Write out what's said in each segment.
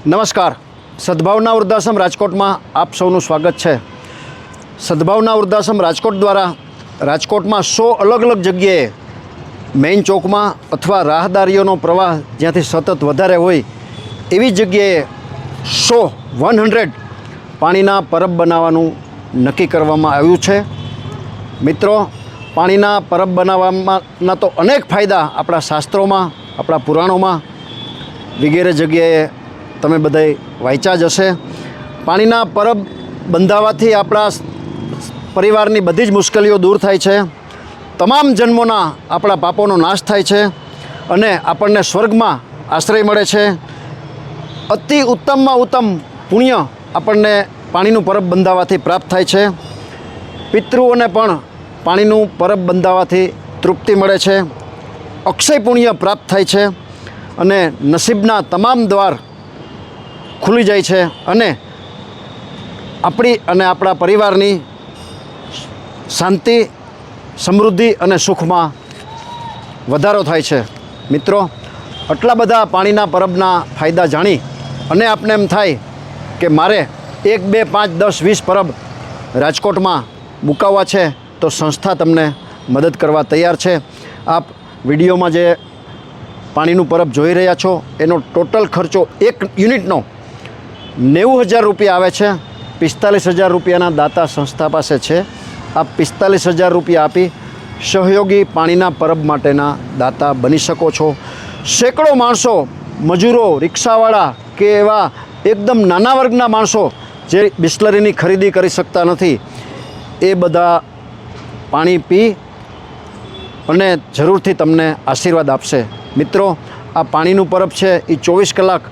નમસ્કાર. સદભાવના વૃદ્ધાશ્રમ રાજકોટમાં આપ સૌનું સ્વાગત છે. સદભાવના વૃદ્ધાશ્રમ રાજકોટ દ્વારા રાજકોટમાં 100 અલગ અલગ જગ્યાએ મેઇન ચોકમાં અથવા રાહદારીઓનો પ્રવાહ જ્યાંથી સતત વધારે હોય એવી જગ્યાએ 100 પાણીના પરબ બનાવવાનું નક્કી કરવામાં આવ્યું છે. મિત્રો, પાણીના પરબ બનાવવાના તો અનેક ફાયદા આપણા શાસ્ત્રોમાં, આપણા પુરાણોમાં વગેરે જગ્યાએ તમે બધાય વાંચ્યા જ હશે. પાણીના પરબ બંધાવવાથી આપણા પરિવારની બધી જ મુશ્કેલીઓ દૂર થાય છે, તમામ જન્મોના આપણા પાપોનો નાશ થાય છે અને આપણને સ્વર્ગમાં આશ્રય મળે છે. અતિ ઉત્તમમાં ઉત્તમ પુણ્ય આપણને પાણીનું પરબ બંધાવવાથી પ્રાપ્ત થાય છે. પિતૃઓને પણ પાણીનું પરબ બંધાવવાથી તૃપ્તિ મળે છે, અક્ષય પુણ્ય પ્રાપ્ત થાય છે અને નસીબના તમામ દ્વાર ખુલી જાય છે અને આપણી અને આપણા પરિવારની શાંતિ, સમૃદ્ધિ અને સુખમાં વધારો થાય છે. મિત્રો, આટલા બધા પાણીના પરબના ફાયદા જાણી અને આપને એમ થાય કે મારે 1, 2, 5, 10, 20 પરબ રાજકોટમાં મુકાવવા છે તો સંસ્થા તમને મદદ કરવા તૈયાર છે. આપ વિડીયોમાં જે પાણીનું પરબ જોઈ રહ્યા છો એનો ટોટલ ખર્ચો એક યુનિટનો 90,000 રૂપિયા આવે છે. 45,000 રૂપિયાના દાતા સંસ્થા પાસે છે. આપ 45,000 રૂપિયા આપી સહયોગી પાણીના પરબ માટેના દાતા બની શકો છો. સેંકડો માણસો, મજૂરો, રિક્ષાવાળા કે એવા એકદમ નાના વર્ગના માણસો જે બિસ્લરીની ખરીદી કરી શકતા નથી, એ બધા પાણી પી અને જરૂરથી તમને આશીર્વાદ આપશે. મિત્રો, આ પાણીનું પરબ છે એ 24 કલાક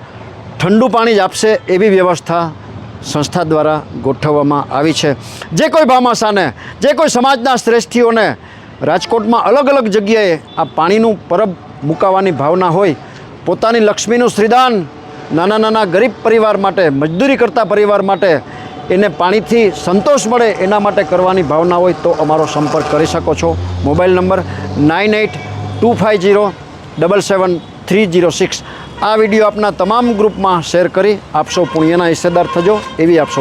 ઠંડુ પાણી જ આપશે એવી વ્યવસ્થા સંસ્થા દ્વારા ગોઠવવામાં આવી છે. જે કોઈ ભામાશાને, જે કોઈ સમાજના શ્રેષ્ઠીઓને રાજકોટમાં અલગ અલગ જગ્યાએ આ પાણીનું પરબ મુકાવવાની ભાવના હોય, પોતાની લક્ષ્મીનું શ્રીદાન નાના નાના ગરીબ પરિવાર માટે, મજદૂરી કરતા પરિવાર માટે એને પાણીથી સંતોષ મળે એના માટે કરવાની ભાવના હોય તો અમારો સંપર્ક કરી શકો છો. Mobile number 9825077306. આ વિડીયો આપના તમામ ગ્રુપમાં શેર કરી આપ સૌ પુણ્યના હિસ્સેદાર થજો એવી આપ સૌ